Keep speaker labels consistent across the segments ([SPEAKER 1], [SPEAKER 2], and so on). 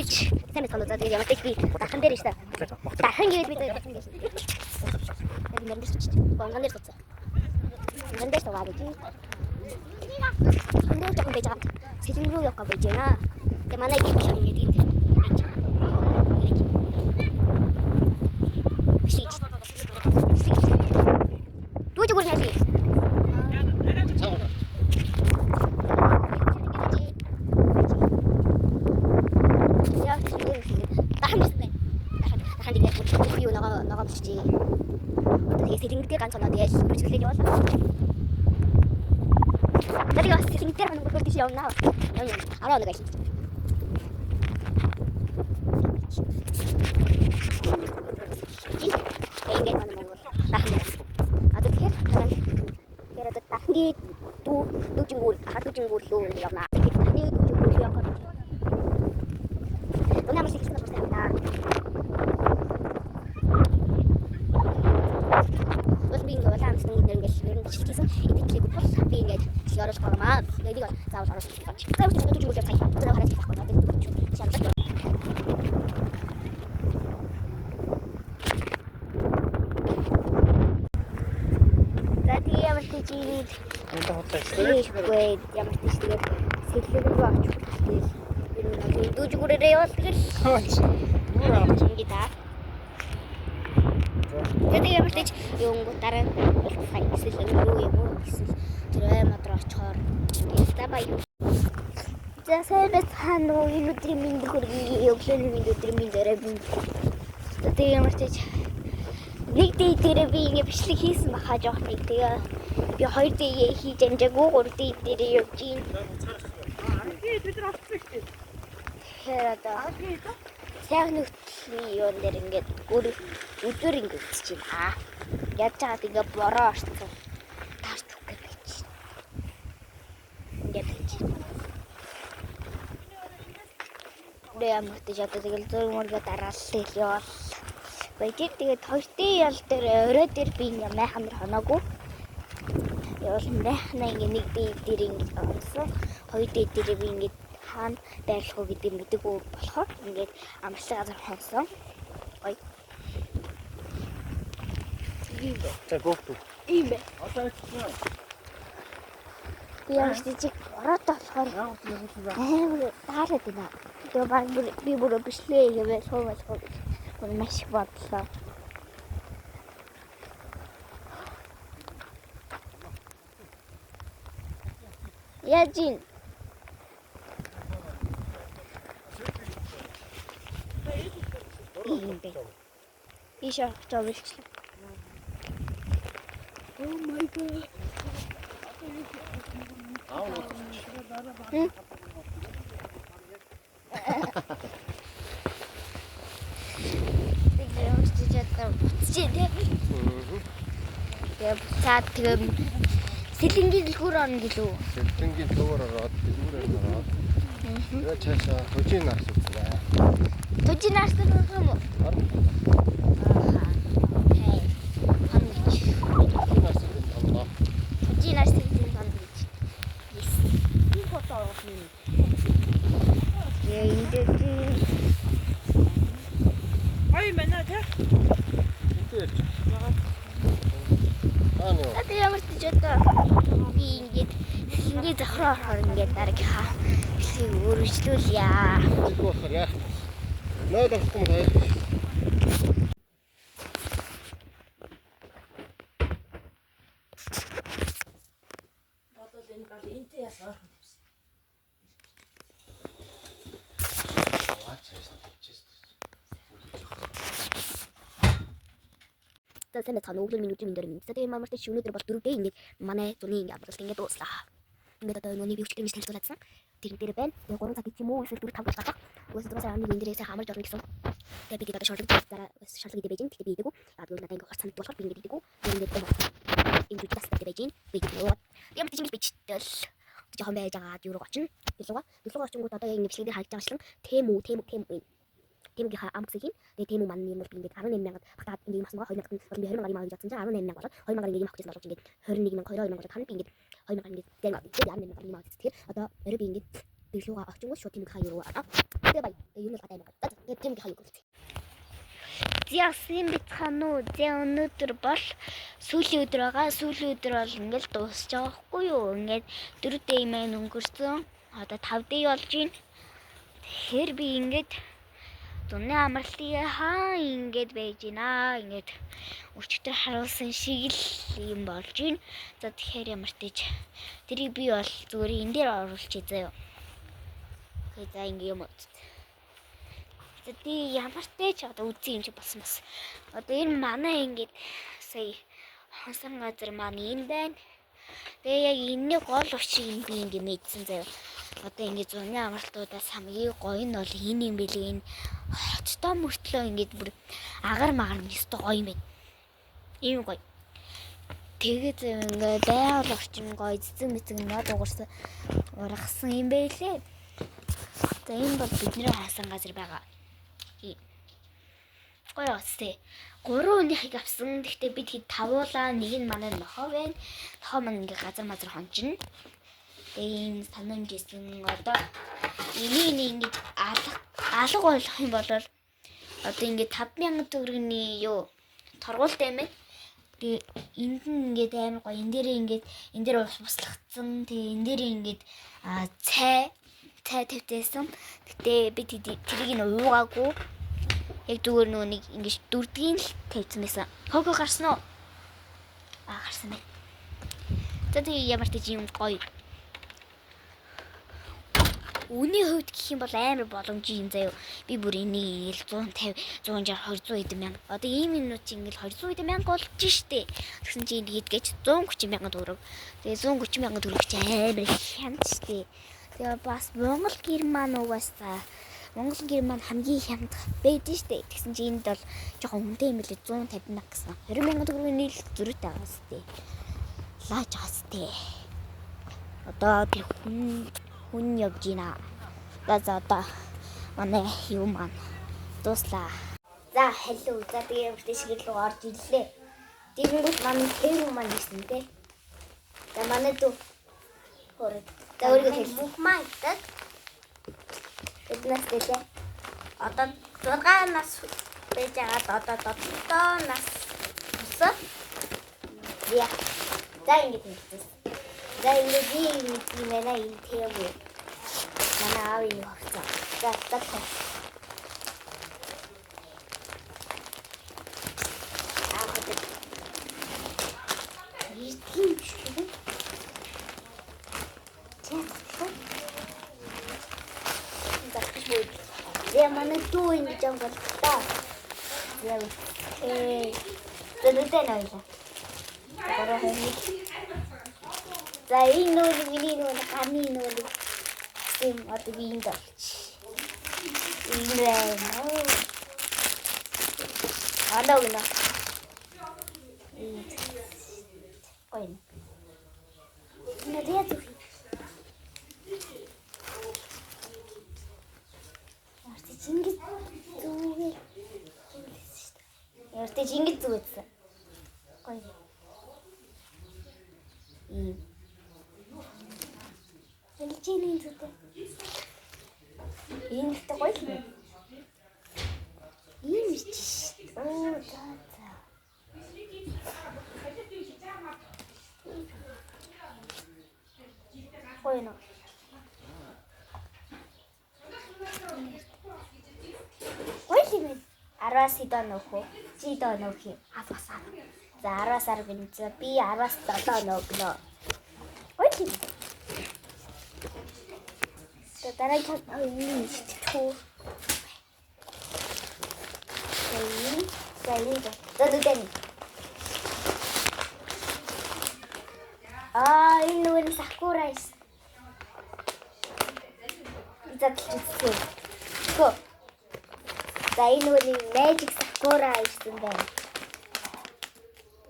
[SPEAKER 1] Бич. Сайн мэдсэн үү? Ямар ч би дахан дээр штэ. Дахан гээд би дахан гэж. Яг нэр дээр суч. Бонгон дээр суцсан. Бонгон дээр суугаад чи. Энд жоохон байж байгаа. Сэлэн рүү явах гэж байна. Тэгээ манай би биш ингэ тийм. Дүүж гүр яли. 나가보시지. 어떻게 세딩대가 전화 내 수를 내려 와서. 내가 세딩대라는 걸 그렇게 싫어하나? 아니, 알아 내가. 이게 하는 거. 아주 캐릭터는 그래도 딱히 또 노중골 나나. 아니 노중골 약간. 너네 한번 시키는 거 보세요. Шилжсэн идэвхтэй бол би ингээд шиорож гармаа. Нэг заавал орох гэж байна. Заавал ч юм уу цай. Тэр хараад байхгүй надад шалдаг. Зати ямар ч чинь энэ хотлоо ямар ч тийм сэллэг рүү авч үзлээ. Энэ дүүжгүрээрээ явал тэгэл нуур авч ингэдаа. Тэгээд ямар ч юм дараа сая сэлэн рүү юм уу эсвэл тэр мадраа очоор стабай. Засэбэт хануу өнөөдөр минь хөргий өглөөний минь өдөр минь дээрээ би. Тэгээд ямар ч нэг дээр би ингэ бичлэг хийсэн баха жоох нэг тэгээ би 2 дээ хийж амжаагүй 3 дээ явж гин. Бид нар авчихсан шүү дээ. Хэрада. Сайн нөхцөлийн юун дээр ингээд өдөр ингээд үзэж байна. Яаж чаад ингээд бороо орсон. Таарч үгүй байж. Ингээд байж. Ямарч одоо тэгэл зөрмөргө дараалал явал. Баяжид тэгээд 2 дээ ял дээр орой дээр би ингээд майхан дээр хоноогүй. Явал майхнаа ингээд нэг дээ дээр ингээд онсон. 2 дээ дээр би ингээд хаана байрлах уу гэдэг мэдээгүй болохоор ингээд амралтын газар хонсон. Ой. За гоохту. Ийм бэ. Яа чи ороод болохоор таараад байна. Тэгээ баг би бүр бичлээ гэвэл суугаад бүр маш бодлоо. Яжин Иша чавлчлаа. Oh my god. Тэгээд сэлэнгийн дэлгүүр орно гэлөө. Сэлэнгийн дэлгүүр ороод дэлгүүрээр ороод. Тэгээд цаашаа хөжийн нарс үзлээ. Хөжийн нарс юм уу? Ой, манай тэ. Тэ ямар ч жоо би ингээд захраар ингээд дарахаа өргөжлүүлье. Наад авахгүй мэй. Бодол энэ гал энтэй ясаар хөө. Тэсээ цаана өглөө минут минут дээр тэгээд мамарт шөнөдөр бол 4 дэх ингээд манай зуны ингээд бодлоо ингээд дууслаа. Ингээд одоо нүний бичлэг гэж танилцуулсан. Тэр дээр байна. Тэгээд 3 цаг гэх юм уу эсвэл 4 5 болж байгаа. Үгүй дуусаа амны энэ дээрээс хамарж орно гэсэн. Тэгээд бид одоо шорлог дараа шорлог идэ байж гин. Тэгээд би идээгүү. Яг л надад ингээд гарц санагдсан болохоор би ингээд идээгүү. Тэгээд энэ жүжигс дээр байж гин. Би идээгүү. Тэгээд тийм бичтэл жоохон байж байгаа юу руу очино. Дэлгүүр очингууд одоо ингээд бичлэг дээр харж байгаа шлэн тэм үү. Тэмгийнхаа амгсгийн тэгээ тэм үү маань юм бол ингээд 18000 багтаад ингээд мас байгаа 2000 бол би 20000 авах гэсэн чинь 18000 болоод 2000 ингээд авах гэсэн болж ингээд 21000 2000 тань би ингээд 2000 ингээд дээр авах. Тэгээд 18000 авах. Тэгэхээр одоо орой би ингээд дэглүүгээ очингууд шууд тэмдэг хаяа руу ороо. Тэгээ бай. Юу нэг гадаа байгаа. Тэгээ тэмдэг хаяа гүйлээ. Зяасан бицхан уу. Зэ өнөөдөр бол сүүлийн өдөр байгаа. Сүүлийн өдөр бол ингээл дуусч байгаа хгүй юу? Ингээд 4 дэй маань өнгөрсөн. Одоо 5 дэй болж байна. Тэгэхээр би ингээд Зуны амралтын хаа ингээд байж гинэ. Ингээд өчтөр харуулсан шиг л юм болж байна. За тэгэхээр ямар ч тийч тэрийг би бол зүгээр энэ дээр оруулчих заяа. Тэгээ за ингэ юм уу. За тий ямар ч тийч одоо үзье юм чи болсон бас. Одоо энэ манай ингээд сая хонсон газар маань энэ байна. Тэгээ яг энэ гол учрыг би ингэ мэдсэн заяа. Одоо ингэ зуны амралтуудаас хамгийн гоё нь бол энэ юм билээ. Энэ хоттой мөртлөө ингэ бүр агар магар нэстэ гоё юм байна. Ийм гоё. Тэгээд ингэ байгаль орчин гоё эцэг мэцэг нод угарсан ургасан юм байлээ. За энэ бол бидний хаасан газар байгаа. Гоё өстэй. 3 хүнийхийг авсан. Гэхдээ бид хэд тавуулаа. Нэг нь манай нохоо байна. Нохоо маань ингээ газар мазар хончин. Тэгээ энэ санамжсэн одоо энийг ингээ алга болох юм бол одоо ингээ 5,000 төгрөгийн юу торгуултай юм байна. Тэгээ энд нь ингээ амар гоё. Энэ дээр ус буслагдсан. Тэгээ энэ дээр ингээ цай тавьтайсан. Гэтэ би тэрийг нь уугаагүй. Яг зүгээр нөгөө нэг ингэж дүрдгийн л тавьсан байсан. Хого гарсан уу? Гарсан байна. За тэгээ ямар ч юм гоё. Үүний хувьд гэх юм бол амар боломжийн заяа. Би бүр энийг 150, 160, 200 эд мянга. Одоо ийм минут ингээл 200 эд мянга болж штэ. Тэгсэн чинь хийдгээч 130 мянган төгрөг. Тэгээ 130 мянган төгрөг чи амар хямд штэ. Тэгээ бас Монгол гэр маань угаасаа Монгол гэр маань хамгийн хямд байдаг штэ. Тэгсэн чинь энд бол жоохон үнэтэй юм билээ 150 мянга гэсэн. 20 мянган төгрөгийн нийлэл зөрүүтэй байгаа штэ. Лааж байгаа штэ. Одоо би хүн явж гинэ. За одоо манай юу маань дуслаа. За hello. За тэгээ өөртөө шиг рүү орж ирлээ. Тэгэнгүүт манай хэрэг маань ирсэн те. За манай дүү хөрөг. За өөргөө хэлмөх маань гэдэг. Эднээс тэгээ одоо 6 нас байж байгаа одоо 7 нас өсөө. Яа. За ингэж хэлсэн. За ингэ би юм байна энэ тийм үү. Манай аав юу хавцаа. За татах. Я манай дүү ингэж юм бол та. Я зэнэтэй нэлээ. За энэ нөө миний нөө ганы нөө юм одоо би энэ болч. Энэ гэнэ. Ой. Надя зүг. Ярте жингит зүгсэн. Ой. Элчийн зүгтэй. Энэ ихтэй гоё юм. Ийм ч. Оо за. Ой нөө. Ой юм. 10-аас идэ нөхөө. Чи идэ нөх юм. Авасаа. За 10-аас гин. За би 10-аас 7 нөхнө. Ой юм. За дараагийн юм шүү. Дэн. Энэ нүрийн сакурайс. Идэлчихсэн. Го. За энэ нүрийн magic sakura ирсэн байна.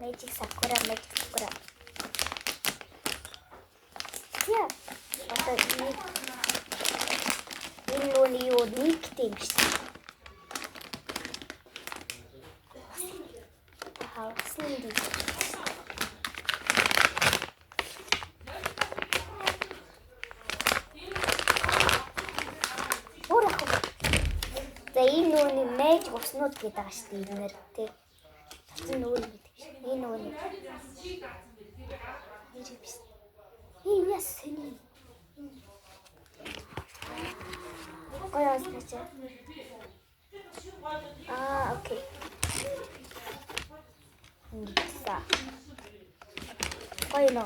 [SPEAKER 1] Magic sakura. Яа. Одоо энэ нүрийн юу нэгтэй юм шиг. нүуний мэж уснууд гэдэг байгаа шүү дээ энээр тий. Цацсан нүүр гэдэг шүү. Энэ нүуний. Энэ яс сэний. Гоёс гэж. Окей. Ингэса. Гоёно.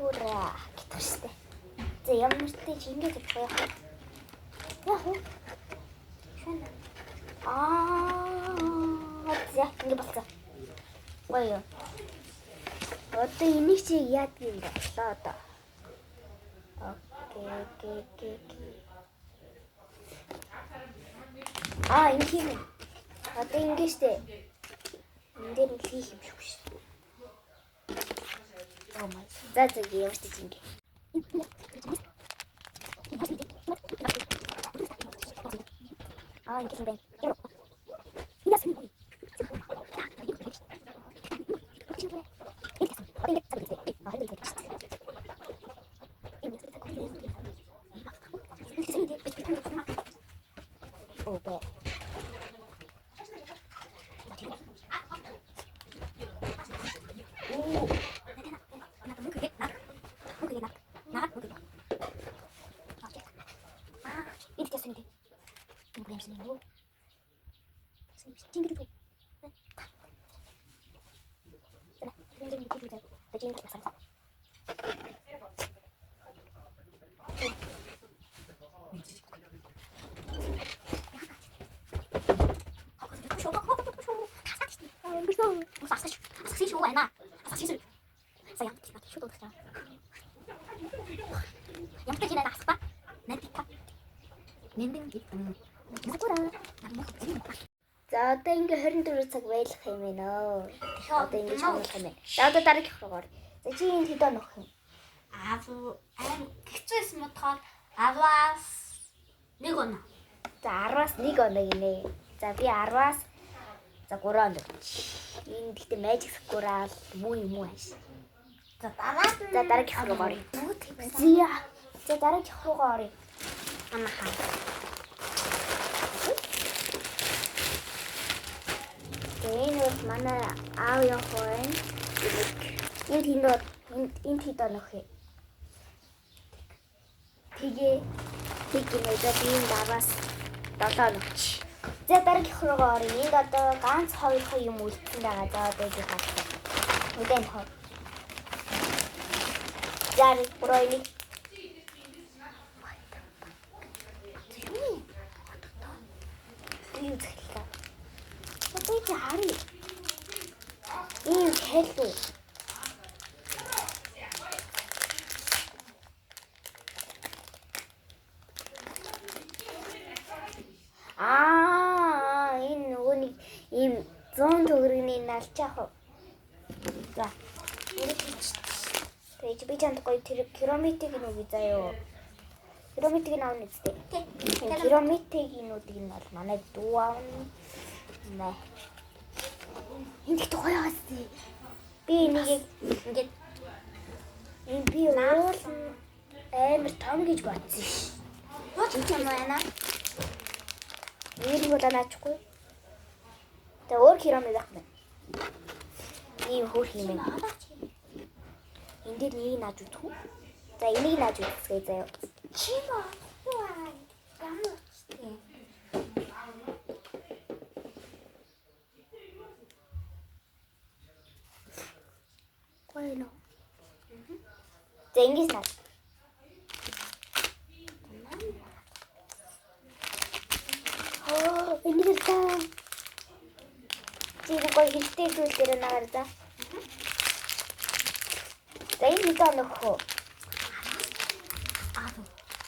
[SPEAKER 1] Ура, гитарстай. За ямар ч тийч ингэж явах байх. Яах вэ? Шана. За ингэ болцоо. Гоё. Одоо энийг чи яадаг юм боллоо одоо. Окей. Энэ тийм. Одоо ингэжтэй. Энд дээр нь хийх юм шүү. За ямар ч тийч ингэ. Ингэ юм байна. За одоо ингээ 24 цаг байлах юм байна. Одоо ингээ чамлах юм байна. За одоо дараагийн руугаар. За чи энэ хэд онох юм?
[SPEAKER 2] Хэцүүсэн бодохоор 10-аас 1 оноо.
[SPEAKER 1] За 10-аас 1 оноо гинэ. За би 10-аас за 3 оноо. Энэ гэхдээ magic squirrel муу юм уу хааш.
[SPEAKER 2] За дараагийн
[SPEAKER 1] руугаар. За дараагийн руугаар.
[SPEAKER 2] Амаха.
[SPEAKER 1] Энэ бол манай аав явах байна. Энэ хэд онох юм? Тэгээ за би энэ 10-аас 7 оногч. За дараагийн руугаар энд одоо ганц 2 юм үлдсэн байгаа. За одоо би хаалт. Үдэн хоо. Яри проойник. Юу захилаа. Одоо чи хари. Ийм хэлээ. Энэ нөгөөний ийм 100 төгрөгийн налчаах. За. Тэгэж би чамд гоё тэр километрийг нүг заяа. Километрийг аавна үстэй. Километрийн нүдийг нь бол манай дүү аавна. Нэ. Энд их гоё хасти. Би энийг ингээд энэ би уул амар том гэж бодсон ш.
[SPEAKER 2] Юу ч юм байна.
[SPEAKER 1] Энийг бол анаачгүй. Тэ өөр километр байх байна. Ийм хөөх юм байна. Энд дээр нэг нааж үзэх үү? За энийг нааж үзье заяа.
[SPEAKER 2] Чи маа ямар ч тийм.
[SPEAKER 1] Гоё. За ингэж наа. Энийг таа. Чи гоё хэлтэй зүйл дээр наагаар за. За энэ мэдээ нөхөө.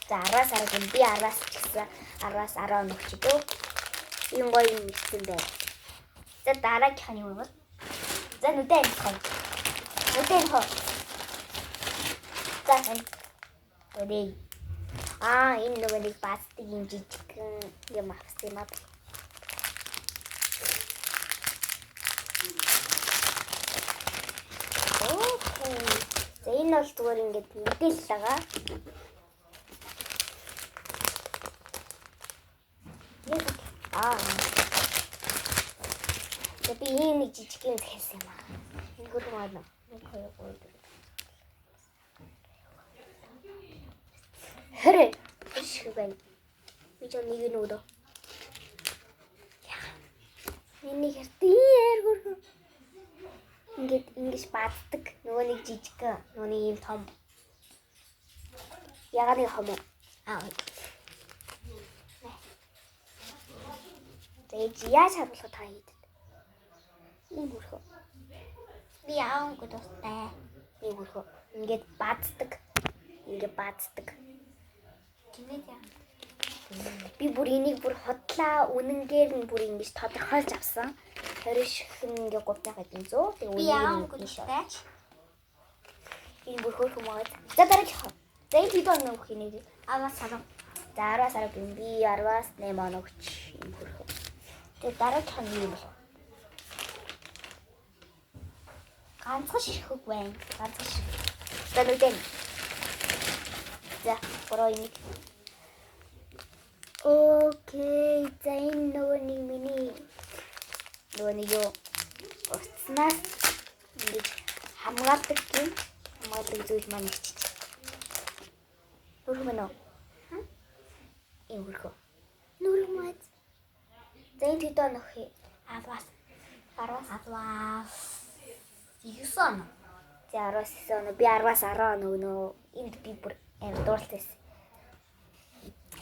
[SPEAKER 1] За 10-аас 10 би 10-аас ч гэсэн 10-аас 10 нөхч дөө. Ийм гоё юм хэлсэн байна. За дараагийнх нь юу вэ? За нүдэн хоо. Нүдэн хоо. За энэ. Энэ нөгөө нэг баацдаг юм жижигхэн юм авсан юм аа. За энэ Энэ бол зүгээр ингээд мэдээлэл байгаа. Би ийм нэг жижиг юм хэлсэн юм аа. Энэ хөргөн байна. 1 2 3 4. Хэрэг биш байна. Би ч нэг нь өгдөө. Миний хэртээр хөргөн. Ингээд ингэж баддаг. Нөгөө нэг жижиг, нөгөө нэг ийм том. Ягаад нэг хом. Тэгээд яаж харуулах та хийдэг. Ийм хөрхөө.
[SPEAKER 2] Би аавгүй дустай.
[SPEAKER 1] Ийм хөрхөө. Ингээд баддаг. Ингээд баддаг.
[SPEAKER 2] Гинэт яа.
[SPEAKER 1] Би бүр энийг бүр хотлаа үнэнгээр нь бүр ингэж тодорхойлж авсан. 20 шихэн ингээд гутаа гэдэг юм зөө. Тэгээд
[SPEAKER 2] Би аавгүй дустай.
[SPEAKER 1] Энэ бүр хөрхөн маад. За дараагийн. За энэ хэд оноо өгөх юм бэ?
[SPEAKER 2] 10-аас 10.
[SPEAKER 1] За 10-аас 10 гин би 10-аас 8 оноо өгч юм хөрхөө. Тэгээд дараагийн нь юм болов.
[SPEAKER 2] Ганцхан ширхэг байна.
[SPEAKER 1] Ганцхан шиг. За нүдэн. За бороо энийг. Окей. За энэ нөгөө нэг миний нөгөө нэг юу уцснаас ингэж хамгаалдаг юм. Хамгаалдаг зүйл маань ичиж. Хөрхөн мөн үү? Ийм хөрхөө.
[SPEAKER 2] Нүрэг мод.
[SPEAKER 1] За энэ хэд оноо өгөх юм?
[SPEAKER 2] 10-аас
[SPEAKER 1] 10-аас
[SPEAKER 2] 9 оноо.
[SPEAKER 1] За 10-аас 9 оноо. Би 10-аас 10 оноо өгнө. Энд би бүр амар дуртай.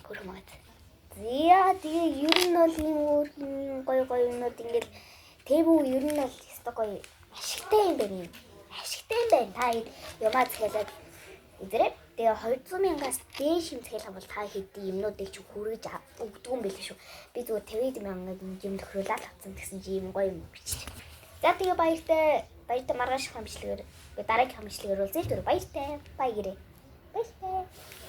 [SPEAKER 1] Хөрхөн мод. Зя тэгээ ер нь бол ийм өөр гоё юмнууд ингээд тэвүү ер нь бол өстой гоё ашигтай юм байна юм. Ашигтай юм байна. Та юмаа захиалаад үзэрэй. Тэгээ 200,000-аас дээш юм захиалах бол та хэдий юмнуудыг ч хүргэж өгдөг юм байл шүү. Би зүгээр 50,000 юм тохируулаад авсан гэсэн чи юм гоё юм бичиж. За тэгээ баяртай маргааш хамжлэгээр дараагийн хамжлэгээр бол зээл дүр баяртай. Баяр гэрээ. Баяртай.